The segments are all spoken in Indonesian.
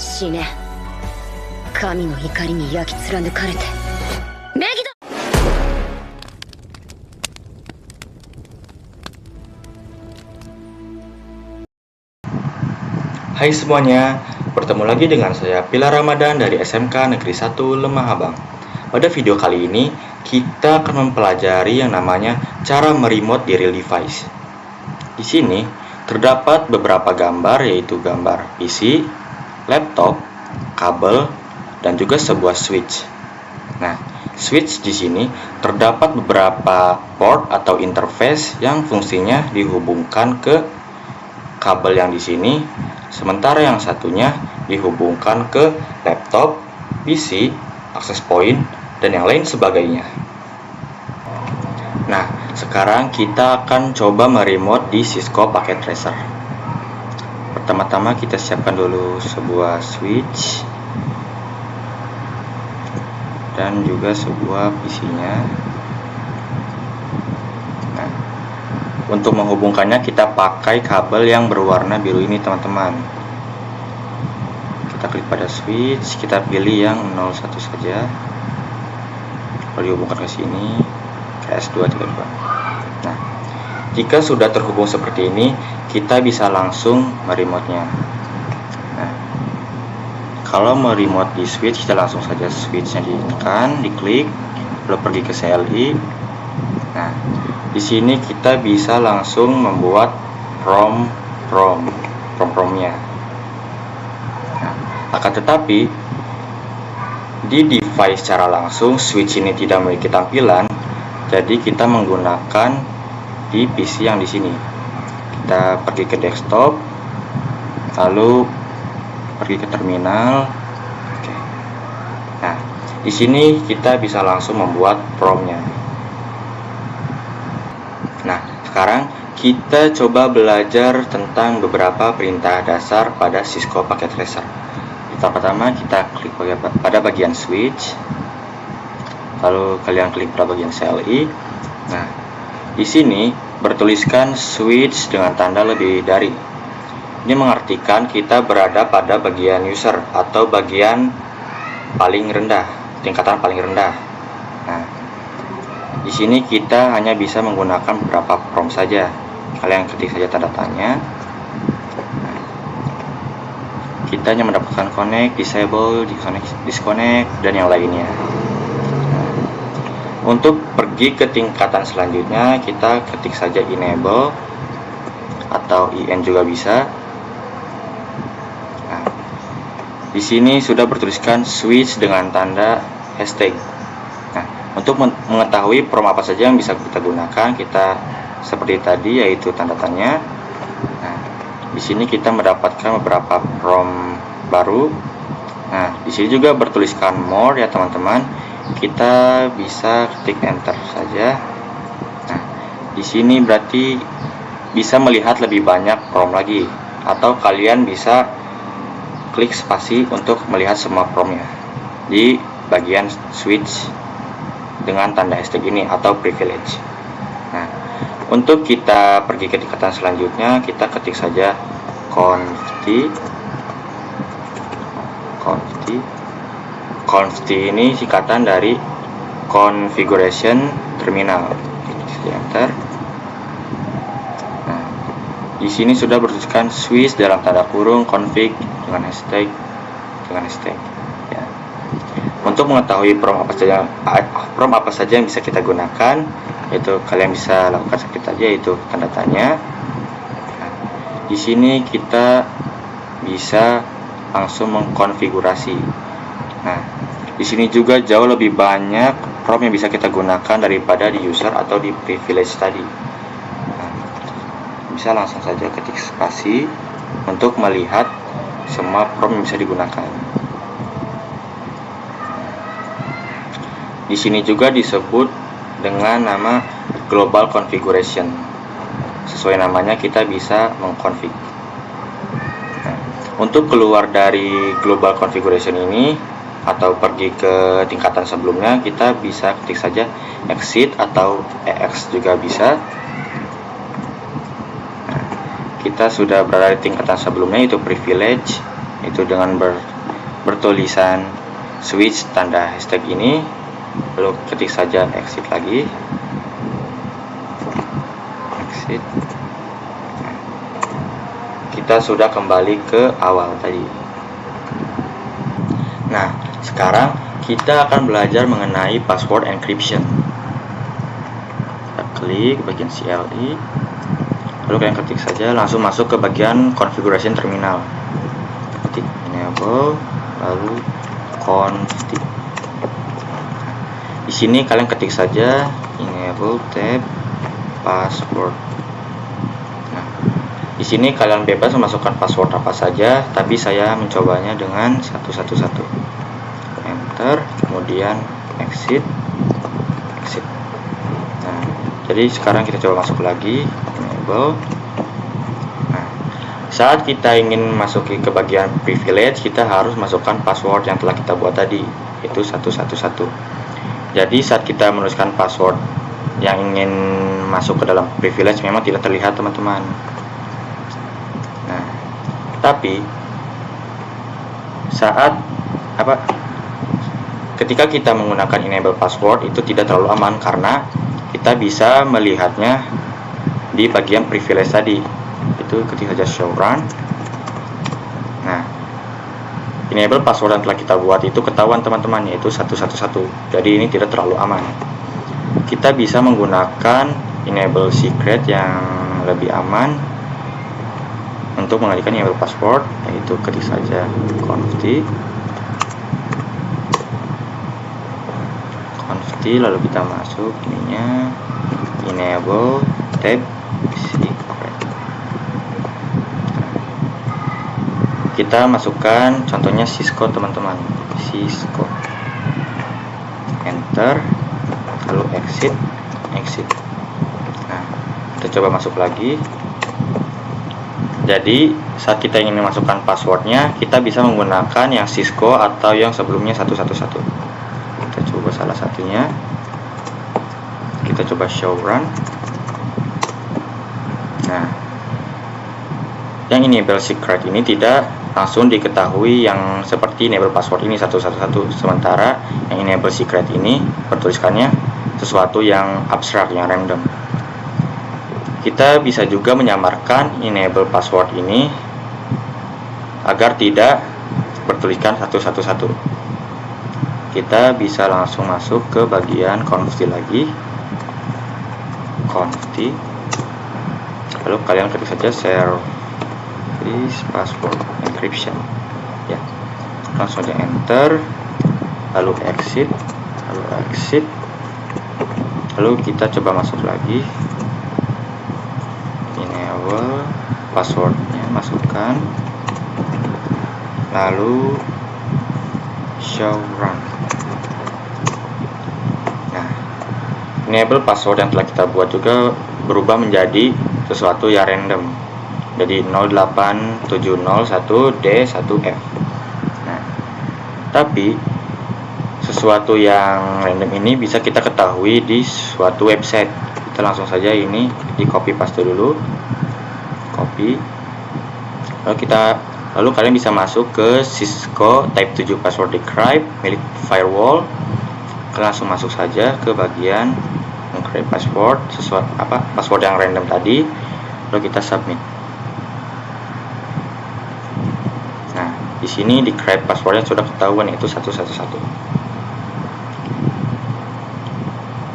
死ね。神の怒りに焼き貫かれて。メギド。Hai semuanya, bertemu lagi dengan saya Pilar Ramadan dari SMK Negeri 1 Lemah Abang. Pada video kali ini, kita akan mempelajari yang namanya cara meremote di real device. Di sini terdapat beberapa gambar, yaitu gambar PC, laptop, kabel, dan juga sebuah switch. Nah, switch di sini terdapat beberapa port atau interface yang fungsinya dihubungkan ke kabel yang di sini, sementara yang satunya dihubungkan ke laptop, PC, access point, dan yang lain sebagainya. Nah, sekarang kita akan coba meremote di Cisco Packet Tracer. Pertama-tama kita siapkan dulu sebuah switch dan juga sebuah PC-nya. Nah, untuk menghubungkannya kita pakai kabel yang berwarna biru ini, teman-teman. Kita klik pada switch, kita pilih yang 01 saja. Lalu dihubungkan ke sini, ke S232. Nah, jika sudah terhubung seperti ini, kita bisa langsung meremote-nya. Nah, kalau meremote di switch, kita langsung saja switch-nya ditekan, diklik, lalu pergi ke CLI. Nah, di sini kita bisa langsung membuat ROM-nya. Nah, akan tetapi di device secara langsung switch ini tidak memiliki tampilan, jadi kita menggunakan di PC yang di sini. Kita pergi ke desktop, lalu pergi ke terminal. Oke. Nah, di sini kita bisa langsung membuat ROM-nya. Nah, sekarang kita coba belajar tentang beberapa perintah dasar pada Cisco Packet Tracer. Pertama kita klik pada bagian switch, lalu kalian klik pada bagian CLI. Nah, di sini bertuliskan switch dengan tanda lebih dari. Ini mengartikan kita berada pada bagian user atau bagian paling rendah, tingkatan paling rendah. Nah, di sini kita hanya bisa menggunakan beberapa prompt saja. Kalian ketik saja tanda tanya. Nah, kita hanya mendapatkan connect, disable, disconnect, dan yang lainnya. Nah, untuk pergi ke tingkatan selanjutnya, kita ketik saja enable atau IN juga bisa. Nah, di sini sudah bertuliskan switch dengan tanda hashtag. Untuk mengetahui prom apa saja yang bisa kita gunakan, kita seperti tadi, yaitu tanda tanya. Nah, di sini kita mendapatkan beberapa prom baru. Nah, di sini juga bertuliskan more ya teman-teman. Kita bisa ketik enter saja. Nah, di sini berarti bisa melihat lebih banyak prom lagi, atau kalian bisa klik spasi untuk melihat semua promnya di bagian switch dengan tanda hashtag ini atau privilege. Nah, untuk kita pergi ke tingkatan selanjutnya, kita ketik saja conft ini singkatan dari configuration terminal. Enter. Nah, di sini sudah bertuliskan switch dalam tanda kurung config dengan hashtag ya. Untuk mengetahui prom apa saja yang bisa kita gunakan, yaitu kalian bisa lakukan seperti tadi, yaitu tanda tanya. Nah, di sini kita bisa langsung mengkonfigurasi. Nah, di sini juga jauh lebih banyak prom yang bisa kita gunakan daripada di user atau di privilege tadi. Nah, bisa langsung saja ketik spasi untuk melihat semua prom yang bisa digunakan. Di sini juga disebut dengan nama global configuration. Sesuai namanya kita bisa mengkonfig. Nah, untuk keluar dari global configuration ini atau pergi ke tingkatan sebelumnya, kita bisa ketik saja exit atau EX juga bisa. Nah, kita sudah berada di tingkatan sebelumnya, yaitu privilege, itu dengan bertulisan switch tanda hashtag ini, lalu ketik saja exit lagi, exit. Kita sudah kembali ke awal tadi. Nah, sekarang kita akan belajar mengenai password encryption. Kita klik bagian CLI, lalu kalian ketik saja, langsung masuk ke bagian configuration terminal. Ketik enable, lalu config. Di sini kalian ketik saja enable tab password. Nah, di sini kalian bebas memasukkan password apa saja, tapi saya mencobanya dengan 111. Enter, kemudian exit, exit. Nah, jadi sekarang kita coba masuk lagi, enable. Nah, saat kita ingin masuki ke bagian privilege, kita harus masukkan password yang telah kita buat tadi, yaitu 111. Jadi saat kita menuliskan password yang ingin masuk ke dalam privilege memang tidak terlihat, teman-teman. Nah, tapi saat ketika kita menggunakan enable password itu tidak terlalu aman, karena kita bisa melihatnya di bagian privilege tadi. Itu ketik saja show run. Nah, enable password yang telah kita buat itu ketahuan, teman-teman, yaitu 111. Jadi ini tidak terlalu aman. Kita bisa menggunakan enable secret yang lebih aman untuk mengalihkan enable password, yaitu ketik saja config, lalu kita masuk ininya enable tab secret. Kita masukkan contohnya Cisco, teman-teman, Cisco. Enter, lalu exit, exit. Nah, kita coba masuk lagi. Jadi saat kita ingin memasukkan passwordnya, kita bisa menggunakan yang Cisco atau yang sebelumnya 111. Kita coba salah satunya. Kita coba show run. Nah, yang enable secret ini tidak langsung diketahui yang seperti enable password ini 111. Sementara yang enable secret ini bertuliskannya sesuatu yang abstrak, yang random. Kita bisa juga menyamarkan enable password ini agar tidak bertuliskan 111. Kita bisa langsung masuk ke bagian config lagi, config, lalu kalian ketik saja service password encryption, ya, langsung aja enter, lalu exit, lalu kita coba masuk lagi, enable passwordnya masukkan, lalu show run. Nah, enable password yang telah kita buat juga berubah menjadi sesuatu yang random, jadi 08701D1F. Nah, tapi sesuatu yang random ini bisa kita ketahui di suatu website. Kita langsung saja ini di copy paste dulu, copy, lalu kalian bisa masuk ke Cisco type 7 password decrypt milik firewall. Kalian langsung masuk saja ke bagian encrypt password, password yang random tadi, lalu kita submit. Nah, di sini decrypt passwordnya sudah ketahuan, yaitu 111.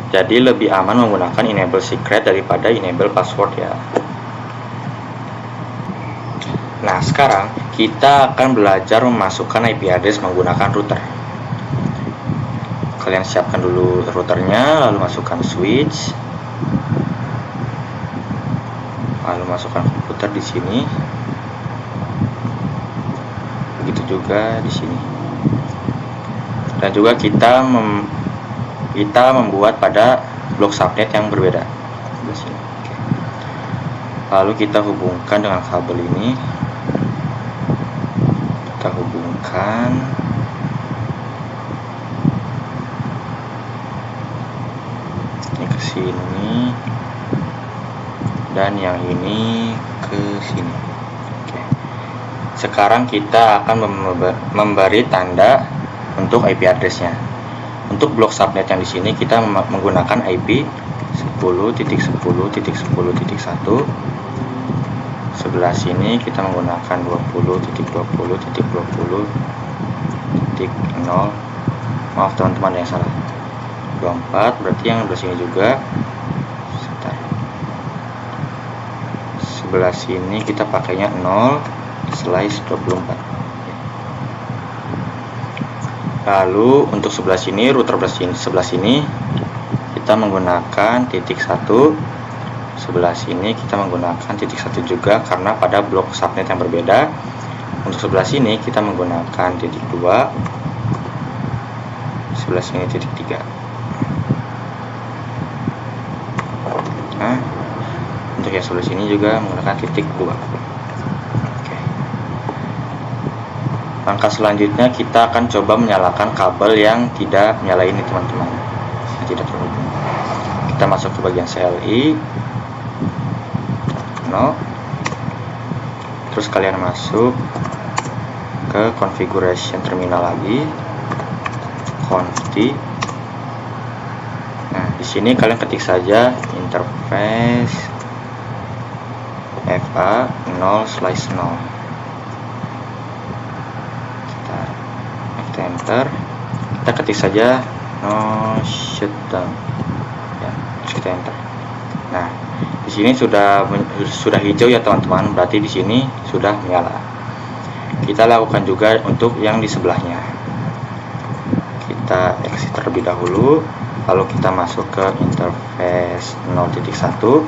Jadi lebih aman menggunakan enable secret daripada enable password, ya. Nah, sekarang kita akan belajar memasukkan IP address menggunakan router. Kalian siapkan dulu routernya, lalu masukkan switch, lalu masukkan komputer di sini. Begitu juga di sini. Dan juga kita membuat pada blok subnet yang berbeda. Lalu kita hubungkan dengan kabel ini. Kita hubungkan ini ke sini dan yang ini ke sini. Oke. Sekarang kita akan memberi tanda untuk IP address-nya. Untuk blok subnet yang di sini kita menggunakan IP 10.10.10.1. Sebelah sini kita menggunakan 20.20.20.0. Maaf teman-teman, yang salah. 24 berarti yang di sini juga. Sebelah sini kita pakainya 0/24. Lalu untuk sebelah sini, router sebelah sini kita menggunakan titik 1. Sebelah sini kita menggunakan titik 1 juga karena pada blok subnet yang berbeda. Untuk sebelah sini kita menggunakan titik 2. Sebelah sini titik 3. Nah, untuk yang sebelah sini juga menggunakan titik 2. Langkah selanjutnya kita akan coba menyalakan kabel yang tidak menyala ini teman-teman, yang tidak terhubung. Kita masuk ke bagian CLI, terus kalian masuk ke configuration terminal lagi, confi. Nah, di sini kalian ketik saja interface FA 0/0. Enter, kita ketik saja no shutdown ya, terus kita enter. Nah, di sini sudah hijau ya teman-teman, berarti di sini sudah menyala. Kita lakukan juga untuk yang di sebelahnya. Kita exit terlebih dahulu, lalu kita masuk ke interface 0.1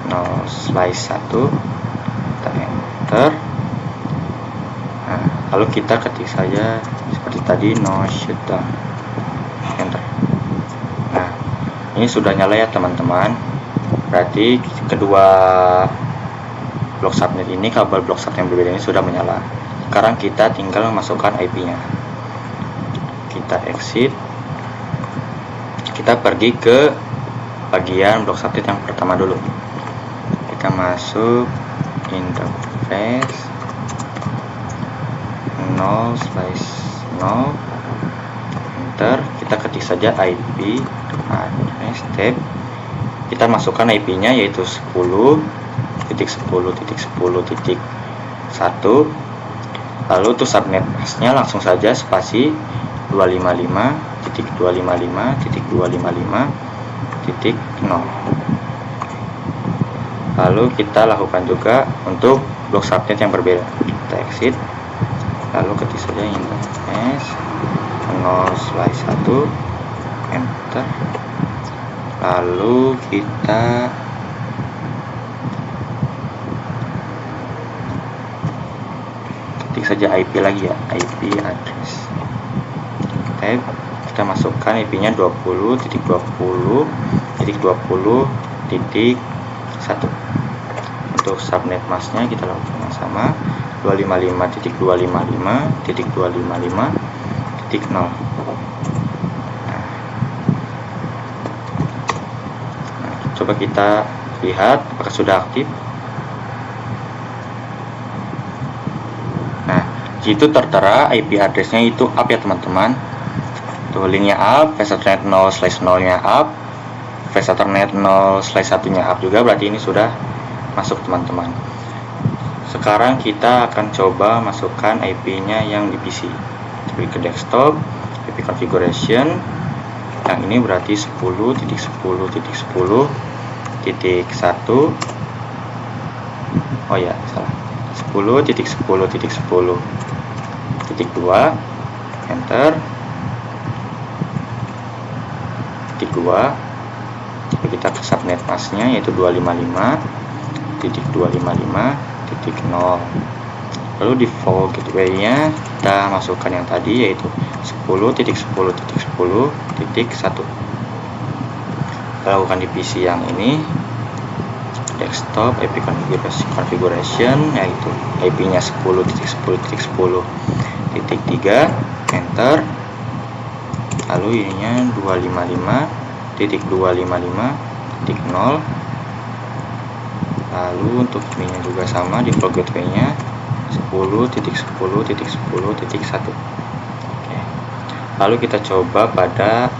0/1, kita enter. Lalu kita ketik saja seperti tadi no shutdown, enter. Nah, ini sudah nyala ya teman-teman, berarti kedua blok subnet ini, kabel blok subnet yang berbeda ini sudah menyala. Sekarang kita tinggal memasukkan IP nya. Kita exit, kita pergi ke bagian blok subnet yang pertama dulu. Kita masuk interface 0/0, enter. Kita ketik saja IP address tab. Kita masukkan IP-nya yaitu 10.10.10.1. Lalu untuk subnet masknya langsung saja spasi 255.255.255.0. Lalu kita lakukan juga untuk blok subnet yang berbeda. Kita exit, lalu ketik saja interface 0/1, enter. Lalu kita ketik saja IP lagi ya, IP address tab. Kita masukkan IP-nya 20.20.20.1. Untuk subnet masknya kita lakukan sama 255.255.255.0. Nah, coba kita lihat apakah sudah aktif. Nah, situ tertera IP address-nya itu up ya teman-teman. Tuh linknya up, Ethernet 0/0-nya up, Ethernet 0/1-nya up juga, berarti ini sudah masuk teman-teman. Sekarang kita akan coba masukkan IP-nya yang di PC. Klik ke desktop, IP configuration. Yang ini berarti 10.10.10.1. Oh ya, salah. 10.10.10.2. Enter. Titik 2. Lalu kita ke subnet masknya yaitu 255.255.0. Lalu default gateway-nya kita masukkan yang tadi yaitu 10.10.10.1. Lakukan di PC yang ini, desktop IP configuration yaitu IP-nya 10.10.10.3, enter. Lalu ininya 255.255.0. Lalu untuk ininya juga sama, default gateway-nya 10.10.10.1. Oke. Lalu kita coba pada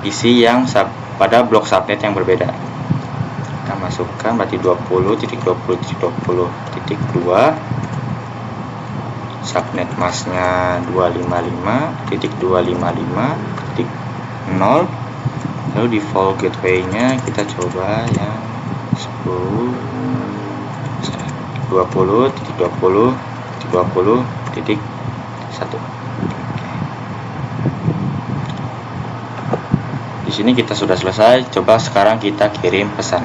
PC yang pada blok subnet yang berbeda. Kita masukkan berarti 20.20.20.2, subnet masknya 255.255.0. Lalu default gateway-nya kita coba yang 20.20.20.1. Di sini kita sudah selesai. Coba sekarang kita kirim pesan.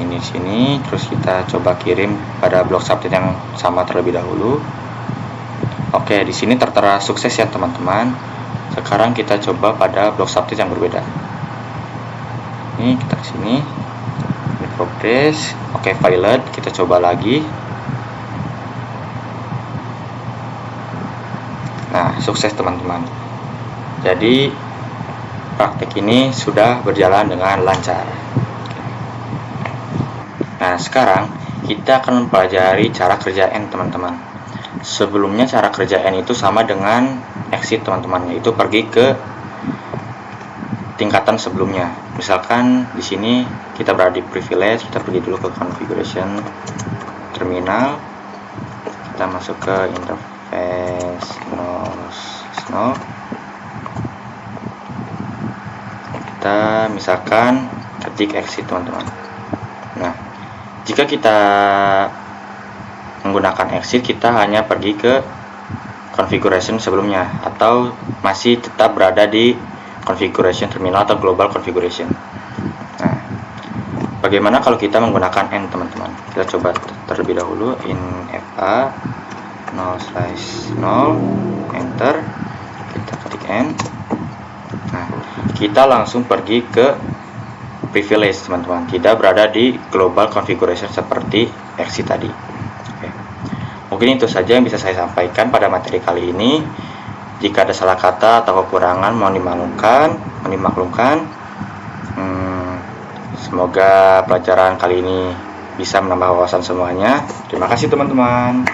Ini sini, terus kita coba kirim pada blok subnet yang sama terlebih dahulu. Oke, di sini tertera sukses ya teman-teman. Sekarang kita coba pada blok subnet yang berbeda. Ini kita ke sini. Ini progress. Oke, failed. Kita coba lagi. Nah, sukses teman-teman. Jadi praktek ini sudah berjalan dengan lancar. Nah, sekarang kita akan mempelajari cara kerja N teman-teman. Sebelumnya cara kerja N itu sama dengan exit teman-teman, yaitu pergi ke tingkatan sebelumnya. Misalkan di sini kita berada di privilege, kita pergi dulu ke configuration terminal, kita masuk ke interface no. Kita misalkan ketik exit teman-teman. Nah, jika kita menggunakan exit, kita hanya pergi ke configuration sebelumnya, atau masih tetap berada di configuration terminal atau global configuration. Nah, bagaimana kalau kita menggunakan N teman-teman? Kita coba terlebih dahulu in fa 0/0 enter, kita ketik N. Nah, kita langsung pergi ke privilege teman-teman, tidak berada di global configuration seperti exit tadi. Oke. Mungkin itu saja yang bisa saya sampaikan pada materi kali ini. Jika ada salah kata atau kekurangan mohon dimaklumkan. Semoga pelajaran kali ini bisa menambah wawasan semuanya. Terima kasih teman-teman.